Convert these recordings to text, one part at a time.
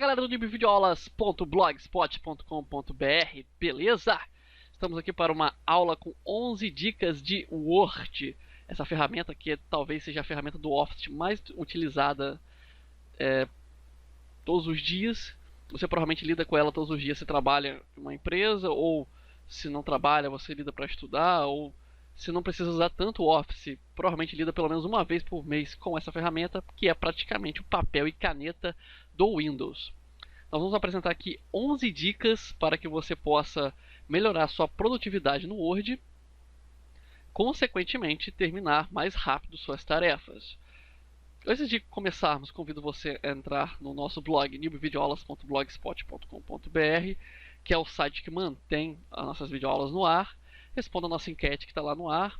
Galera do nibvideoaulas.blogspot.com.br, beleza? Estamos aqui para uma aula com 11 dicas de Word. Essa ferramenta que talvez seja a ferramenta do Office mais utilizada todos os dias. Você provavelmente lida com ela todos os dias se trabalha em uma empresa, ou se não trabalha, você lida para estudar, ou se não precisa usar tanto o Office, provavelmente lida pelo menos uma vez por mês com essa ferramenta, que é praticamente o papel e caneta do Windows. Nós vamos apresentar aqui 11 dicas para que você possa melhorar sua produtividade no Word, consequentemente terminar mais rápido suas tarefas. Antes de começarmos, convido você a entrar no nosso blog nibvideoaulas.blogspot.com.br, que é o site que mantém as nossas videoaulas no ar. Responda a nossa enquete que está lá no ar.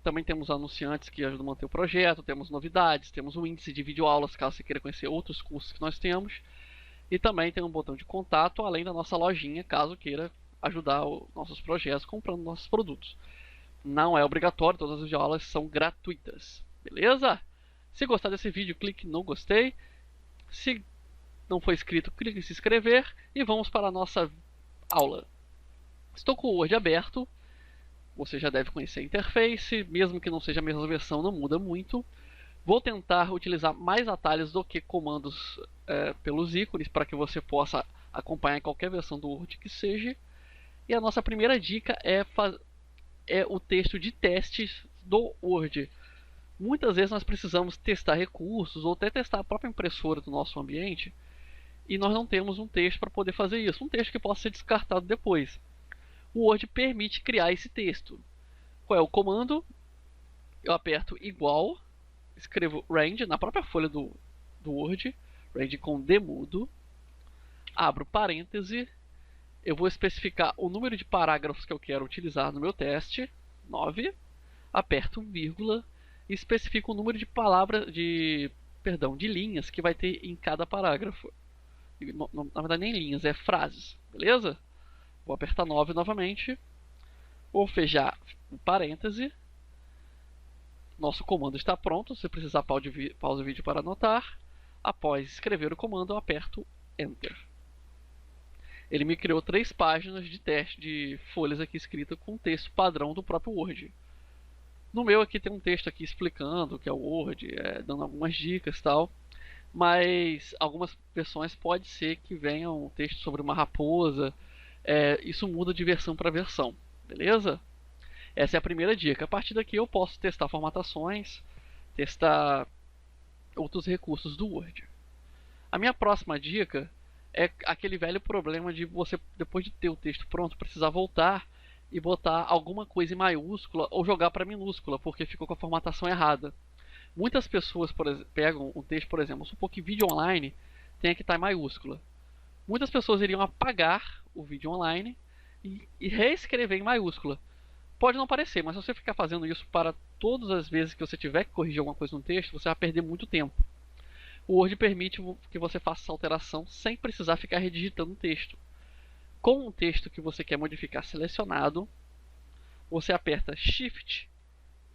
Também temos anunciantes que ajudam a manter o projeto, temos novidades, temos um índice de videoaulas caso você queira conhecer outros cursos que nós temos. E também tem um botão de contato, além da nossa lojinha, caso queira ajudar os nossos projetos comprando nossos produtos. Não é obrigatório, todas as videoaulas são gratuitas, beleza? Se gostar desse vídeo, clique no gostei. Se não for inscrito, clique em se inscrever. E vamos para a nossa aula. Estou com o Word aberto. Você já deve conhecer a interface. Mesmo que não seja a mesma versão, não muda muito. Vou tentar utilizar mais atalhos do que comandos pelos ícones, para que você possa acompanhar em qualquer versão do Word que seja. E a nossa primeira dica é o texto de testes do Word. Muitas vezes nós precisamos testar recursos ou até testar a própria impressora do nosso ambiente, e nós não temos um texto para poder fazer isso, um texto que possa ser descartado depois. O Word permite criar esse texto. Qual é o comando? Eu aperto igual, escrevo range na própria folha do Word, range com D mudo, abro parêntese, eu vou especificar o número de parágrafos que eu quero utilizar no meu teste, 9, aperto vírgula e especifico o número de palavras, de linhas que vai ter em cada parágrafo. Na verdade nem linhas, é frases, beleza? Vou apertar 9 novamente, vou fechar o parêntese. Nosso comando está pronto, se precisar pausa o vídeo para anotar. Após escrever o comando, eu aperto Enter. Ele me criou 3 páginas de teste de folhas aqui escritas com texto padrão do próprio Word. No meu aqui tem um texto aqui explicando o que é o Word, dando algumas dicas e tal. Mas algumas versões pode ser que venha um texto sobre uma raposa. Isso muda de versão para versão, beleza? Essa é a primeira dica. A partir daqui eu posso testar formatações, testar outros recursos do Word. A minha próxima dica é aquele velho problema de você, depois de ter o texto pronto, precisar voltar e botar alguma coisa em maiúscula ou jogar para minúscula, porque ficou com a formatação errada. Muitas pessoas pegam um texto, por exemplo, supor que vídeo online tenha que estar em maiúscula. Muitas pessoas iriam apagar o vídeo online e reescrever em maiúscula. Pode não parecer, mas se você ficar fazendo isso para todas as vezes que você tiver que corrigir alguma coisa no texto, você vai perder muito tempo. O Word permite que você faça essa alteração sem precisar ficar redigitando o texto. Com o texto que você quer modificar selecionado, você aperta Shift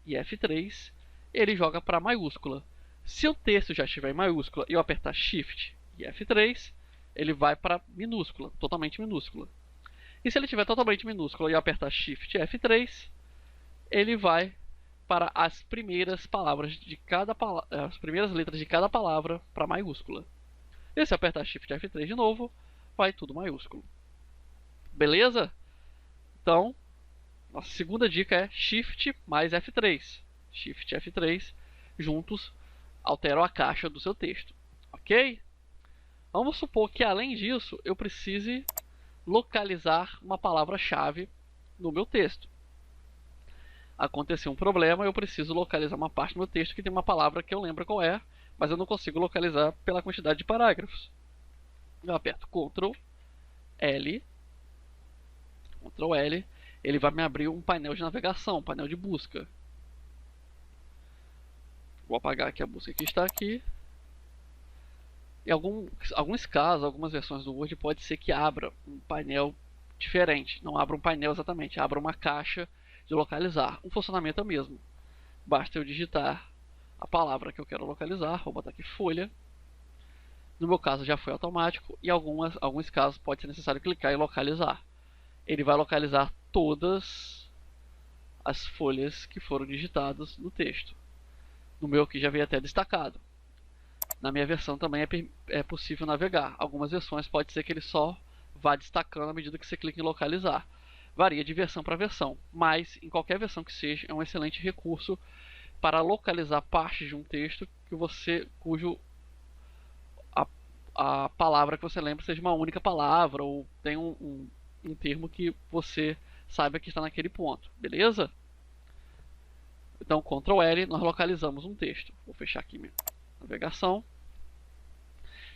e F3, ele joga para maiúscula. Se o texto já estiver em maiúscula e eu apertar Shift e F3, ele vai para minúscula, totalmente minúscula. E se ele estiver totalmente minúsculo e eu apertar Shift e F3, ele vai para as primeiras palavras de as primeiras letras de cada palavra para maiúscula. E se eu apertar Shift e F3 de novo, vai tudo maiúsculo. Beleza? Então, nossa segunda dica é Shift mais F3. Shift e F3 juntos alteram a caixa do seu texto. Ok? Vamos supor que além disso eu precise localizar uma palavra-chave no meu texto. Aconteceu um problema, eu preciso localizar uma parte do meu texto que tem uma palavra que eu lembro qual é, mas eu não consigo localizar pela quantidade de parágrafos. Eu aperto Ctrl L, ele vai me abrir um painel de navegação, um painel de busca. Vou apagar aqui a busca que está aqui. Em alguns casos, algumas versões do Word pode ser que abra um painel diferente. Não abra um painel exatamente, abra uma caixa de localizar. O funcionamento é o mesmo. Basta eu digitar a palavra que eu quero localizar. Vou botar aqui folha. No meu caso já foi automático e alguns casos pode ser necessário clicar em localizar. Ele vai localizar todas as folhas que foram digitadas no texto. No meu aqui já veio até destacado. Na minha versão também é possível navegar. Algumas versões pode ser que ele só vá destacando à medida que você clica em localizar. Varia de versão para versão, mas em qualquer versão que seja, é um excelente recurso para localizar partes de um texto cujo a palavra que você lembra seja uma única palavra ou tem um termo que você saiba que está naquele ponto, beleza? Então, Ctrl L, nós localizamos um texto. Vou fechar aqui minha navegação.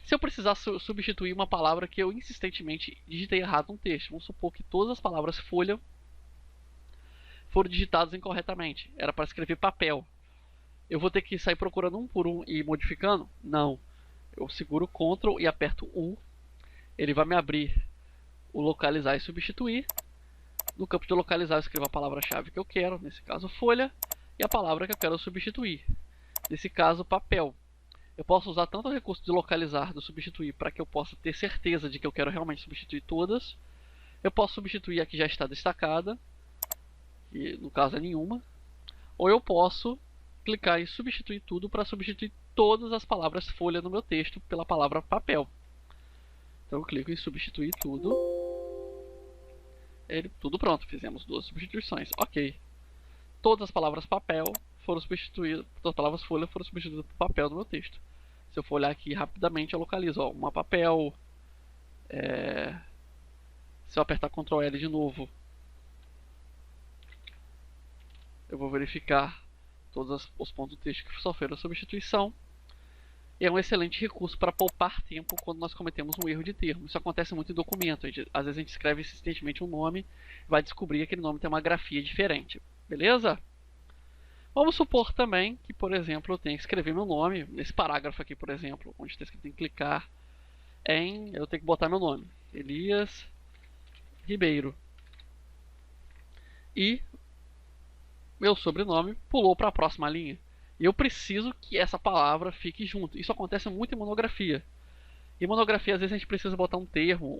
Se eu precisar substituir uma palavra que eu insistentemente digitei errado no texto, vamos supor que todas as palavras folha foram digitadas incorretamente. Era para escrever papel. Eu vou ter que sair procurando um por um e modificando? Não. Eu seguro Ctrl e aperto U. Ele vai me abrir o localizar e substituir. No campo de localizar eu escrevo a palavra-chave que eu quero, nesse caso folha, e a palavra que eu quero substituir. Nesse caso papel. Eu posso usar tanto o recurso de localizar, do substituir, para que eu possa ter certeza de que eu quero realmente substituir todas. Eu posso substituir a que já está destacada, que no caso é nenhuma. Ou eu posso clicar em substituir tudo para substituir todas as palavras folha no meu texto pela palavra papel. Então eu clico em substituir tudo. Tudo pronto, fizemos 2 substituições. Ok. Todas as palavras papel foram substituídas, todas as palavras folha foram substituídas por papel no meu texto. Se eu for olhar aqui rapidamente, eu localizo uma papel. Se eu apertar Ctrl L de novo, eu vou verificar todos os pontos do texto que sofreram substituição. E é um excelente recurso para poupar tempo quando nós cometemos um erro de termo. Isso acontece muito em documento. Às vezes a gente escreve insistentemente um nome, vai descobrir que aquele nome tem uma grafia diferente. Beleza? Vamos supor também que, por exemplo, eu tenho que escrever meu nome. Nesse parágrafo aqui, por exemplo, onde está escrito em clicar em... Eu tenho que botar meu nome. Elias Ribeiro. E meu sobrenome pulou para a próxima linha. E eu preciso que essa palavra fique junto. Isso acontece muito em monografia. Em monografia, às vezes a gente precisa botar um termo,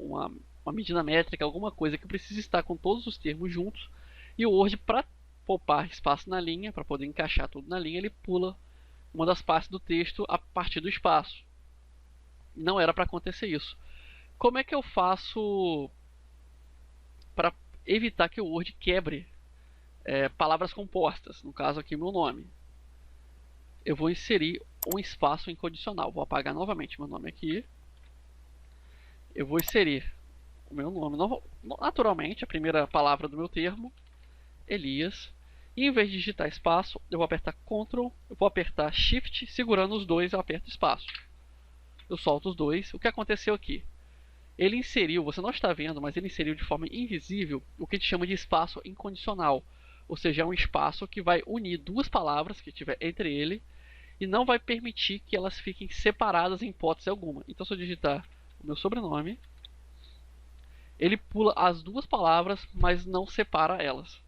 uma medida métrica, alguma coisa que precisa estar com todos os termos juntos. E o Word, para poupar espaço na linha, para poder encaixar tudo na linha, ele pula uma das partes do texto a partir do espaço. Não era para acontecer isso. Como é que eu faço para evitar que o Word quebre palavras compostas? No caso aqui, meu nome. Eu vou inserir um espaço incondicional. Vou apagar novamente meu nome aqui. Eu vou inserir o meu nome, naturalmente, a primeira palavra do meu termo, Elias. E em vez de digitar espaço, eu vou apertar Ctrl, eu vou apertar Shift, segurando os dois, eu aperto espaço. Eu solto os dois. O que aconteceu aqui? Ele inseriu, você não está vendo, mas ele inseriu de forma invisível o que a gente chama de espaço incondicional. Ou seja, é um espaço que vai unir duas palavras que tiver entre ele e não vai permitir que elas fiquem separadas em hipótese alguma. Então, se eu digitar o meu sobrenome, ele pula as duas palavras, mas não separa elas.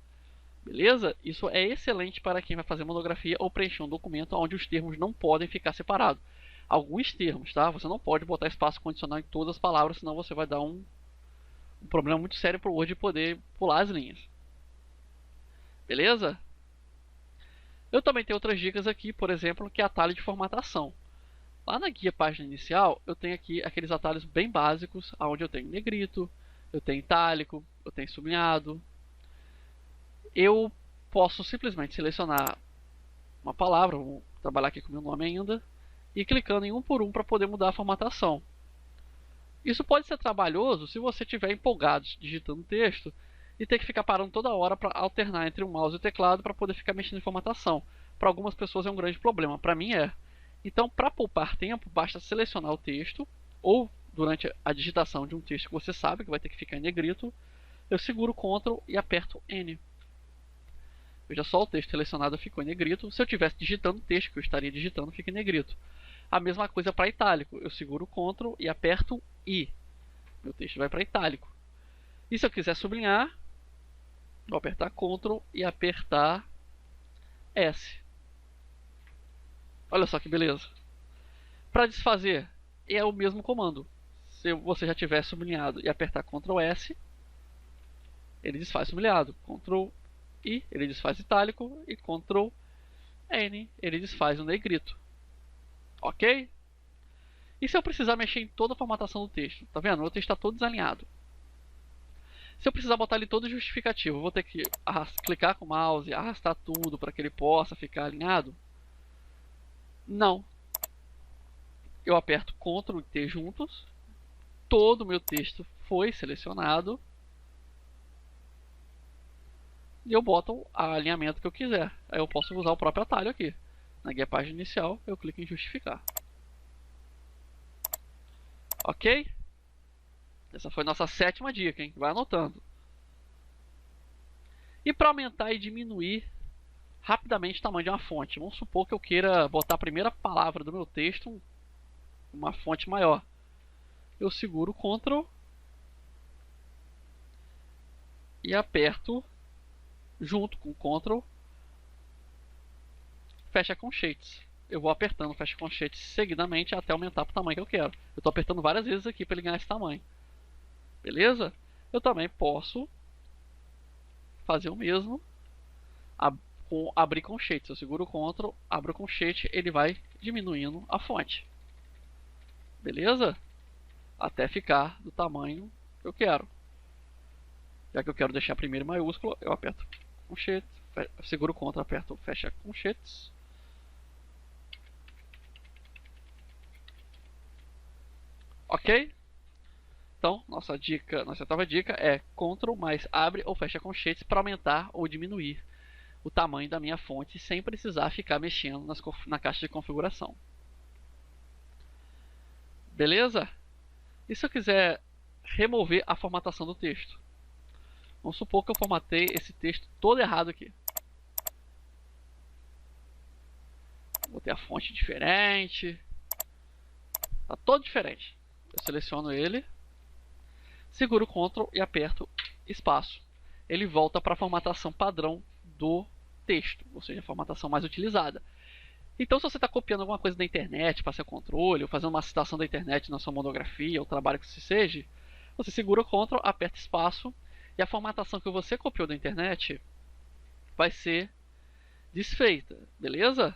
Beleza? Isso é excelente para quem vai fazer monografia ou preencher um documento onde os termos não podem ficar separados. Alguns termos, tá? Você não pode botar espaço condicional em todas as palavras, senão você vai dar um problema muito sério para o Word poder pular as linhas. Beleza? Eu também tenho outras dicas aqui, por exemplo, que é atalho de formatação. Lá na guia página inicial, eu tenho aqui aqueles atalhos bem básicos, onde eu tenho negrito, eu tenho itálico, eu tenho sublinhado. Eu posso simplesmente selecionar uma palavra, vou trabalhar aqui com o meu nome ainda, e clicando em um por um para poder mudar a formatação. Isso pode ser trabalhoso se você estiver empolgado digitando texto e ter que ficar parando toda hora para alternar entre o mouse e o teclado para poder ficar mexendo em formatação. Para algumas pessoas é um grande problema, para mim é. Então, para poupar tempo, basta selecionar o texto, ou durante a digitação de um texto que você sabe que vai ter que ficar em negrito, eu seguro Ctrl e aperto N. Veja só, o texto selecionado ficou em negrito. Se eu estivesse digitando o texto que eu estaria digitando, fica em negrito. A mesma coisa para itálico. Eu seguro Ctrl e aperto I. Meu texto vai para itálico. E se eu quiser sublinhar, vou apertar Ctrl e apertar S. Olha só que beleza. Para desfazer, é o mesmo comando. Se você já tiver sublinhado e apertar Ctrl S, ele desfaz sublinhado. Ctrl I, ele desfaz itálico. E Ctrl N, ele desfaz o negrito. Ok? E se eu precisar mexer em toda a formatação do texto? Tá vendo? O texto está todo desalinhado. Se eu precisar botar ele todo justificativo, eu vou ter que clicar com o mouse, arrastar tudo para que ele possa ficar alinhado? Não. Eu aperto Ctrl e T juntos. Todo o meu texto foi selecionado. E eu boto o alinhamento que eu quiser. Aí eu posso usar o próprio atalho aqui. Na guia página inicial, eu clico em justificar. Ok? Essa foi nossa 7ª dica, hein? Vai anotando. E para aumentar e diminuir rapidamente o tamanho de uma fonte. Vamos supor que eu queira botar a primeira palavra do meu texto uma fonte maior. Eu seguro o Ctrl e aperto junto com o Ctrl fecha conchetes. Eu vou apertando fecha conchetes seguidamente até aumentar para o tamanho que eu quero. Eu estou apertando várias vezes aqui para ele ganhar esse tamanho. Beleza? Eu também posso fazer o mesmo com abrir conchetes. Eu seguro o Ctrl, abro o conchete, ele vai diminuindo a fonte. Beleza? Até ficar do tamanho que eu quero. Já que eu quero deixar primeiro maiúsculo, eu aperto conchete, seguro o Ctrl, aperto fecha conchetes. Ok? Então, nossa 8ª dica é Ctrl mais abre ou fecha conchetes para aumentar ou diminuir o tamanho da minha fonte sem precisar ficar mexendo na caixa de configuração. Beleza? E se eu quiser remover a formatação do texto? Vamos supor que eu formatei esse texto todo errado aqui. Botei a fonte diferente. Tá todo diferente. Eu seleciono ele, seguro o Ctrl e aperto espaço. Ele volta para a formatação padrão do texto, ou seja, a formatação mais utilizada. Então, se você está copiando alguma coisa da internet para seu controle, ou fazendo uma citação da internet na sua monografia, ou trabalho que seja, você segura o Ctrl, aperta espaço, e a formatação que você copiou da internet vai ser desfeita, beleza?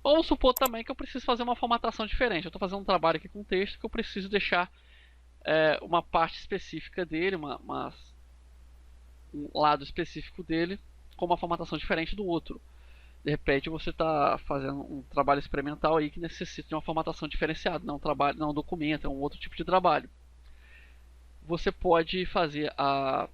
Vamos supor também que eu preciso fazer uma formatação diferente. Eu estou fazendo um trabalho aqui com texto que eu preciso deixar uma parte específica dele, um lado específico dele, com uma formatação diferente do outro. De repente você está fazendo um trabalho experimental aí que necessita de uma formatação diferenciada, não um documento, é um outro tipo de trabalho. Você pode fazer a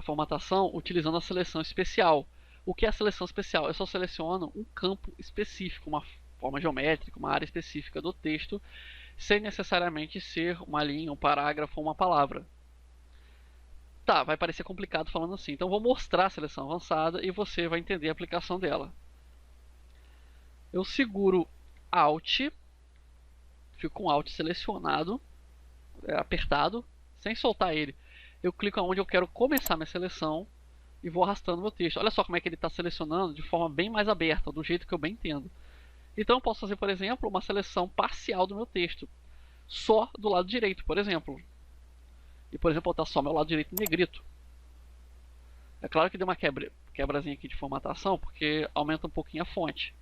formatação utilizando a seleção especial. O que é a seleção especial? Eu só seleciono um campo específico, uma forma geométrica, uma área específica do texto, sem necessariamente ser uma linha, um parágrafo ou uma palavra. Tá, vai parecer complicado falando assim. Então vou mostrar a seleção avançada e você vai entender a aplicação dela. Eu seguro Alt, fico com Alt selecionado, apertado, sem soltar ele. Eu clico onde eu quero começar minha seleção e vou arrastando meu texto. Olha só como é que ele está selecionando de forma bem mais aberta, do jeito que eu bem entendo. Então eu posso fazer, por exemplo, uma seleção parcial do meu texto, só do lado direito, por exemplo. E, por exemplo, botar só meu lado direito em negrito. É claro que deu uma quebrazinha aqui de formatação, porque aumenta um pouquinho a fonte.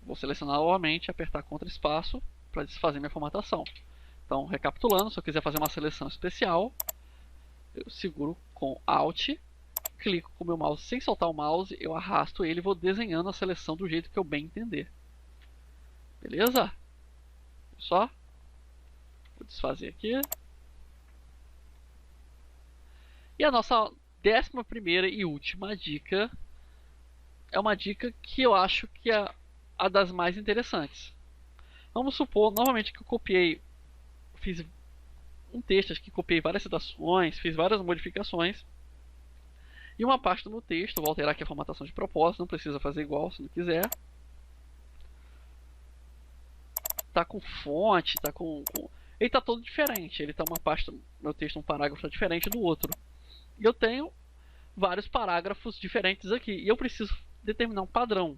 Vou selecionar novamente, apertar Ctrl espaço para desfazer minha formatação. Então, recapitulando, se eu quiser fazer uma seleção especial, eu seguro com Alt, clico com o meu mouse sem soltar o mouse, eu arrasto ele e vou desenhando a seleção do jeito que eu bem entender. Beleza? Só. Vou desfazer aqui. E a nossa 11ª e última dica é uma dica que eu acho que é a das mais interessantes. Vamos supor, novamente, que eu fiz um texto, acho que copiei várias citações, fiz várias modificações. E uma parte do meu texto, vou alterar aqui a formatação de propósito, não precisa fazer igual se não quiser. Tá com fonte, tá com... Ele tá todo diferente, ele tá uma parte do meu texto, um parágrafo tá diferente do outro. E eu tenho vários parágrafos diferentes aqui, e eu preciso determinar um padrão.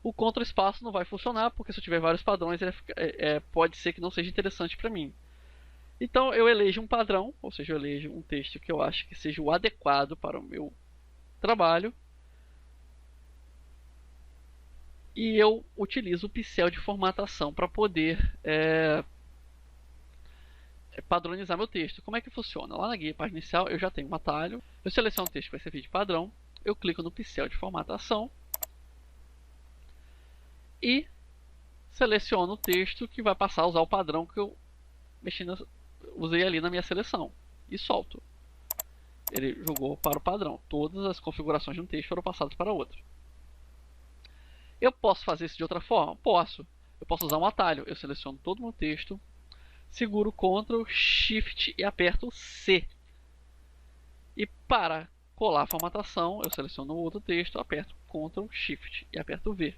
O Ctrl espaço não vai funcionar, porque se eu tiver vários padrões, pode ser que não seja interessante para mim. Então eu elejo um padrão, ou seja, eu elejo um texto que eu acho que seja o adequado para o meu trabalho. E eu utilizo o pincel de formatação para poder padronizar meu texto. Como é que funciona? Lá na guia página inicial eu já tenho um atalho. Eu seleciono o texto que vai servir de padrão. Eu clico no pincel de formatação. E seleciono o texto que vai passar a usar o padrão que eu usei ali na minha seleção. E solto. Ele jogou para o padrão. Todas as configurações de um texto foram passadas para outro. Eu posso fazer isso de outra forma? Posso. Eu posso usar um atalho. Eu seleciono todo o meu texto, seguro Ctrl, Shift e aperto C. E para colar a formatação, eu seleciono o outro texto, aperto Ctrl, Shift e aperto V.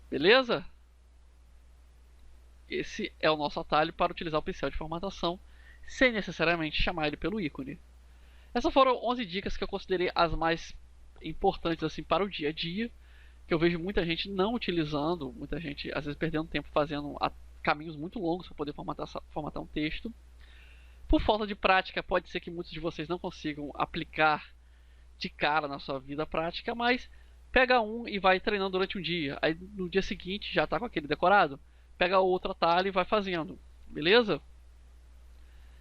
Beleza? Esse é o nosso atalho para utilizar o pincel de formatação, sem necessariamente chamar ele pelo ícone. Essas foram 11 dicas que eu considerei as mais importantes assim, para o dia a dia, que eu vejo muita gente não utilizando, muita gente às vezes perdendo tempo fazendo caminhos muito longos para poder formatar um texto. Por falta de prática, pode ser que muitos de vocês não consigam aplicar de cara na sua vida prática, mas pega um e vai treinando durante um dia. Aí no dia seguinte já está com aquele decorado, pega outro atalho e vai fazendo, beleza?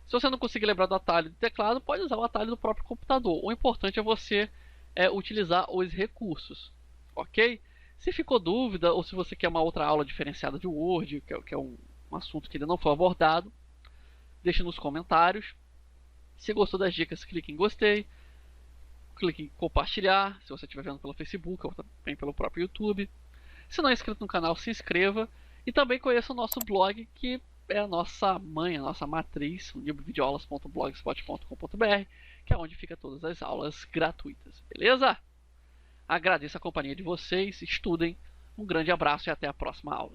Se você não conseguir lembrar do atalho do teclado, pode usar o atalho do próprio computador. O importante é você utilizar os recursos, ok? Se ficou dúvida ou se você quer uma outra aula diferenciada de Word, que é um assunto que ainda não foi abordado, deixe nos comentários. Se gostou das dicas, clique em gostei, clique em compartilhar, se você estiver vendo pelo Facebook ou também pelo próprio YouTube. Se não é inscrito no canal, se inscreva. E também conheça o nosso blog, que é a nossa mãe, a nossa matriz, o videoaulas.blogspot.com.br, que é onde fica todas as aulas gratuitas, beleza? Agradeço a companhia de vocês, estudem, um grande abraço e até a próxima aula.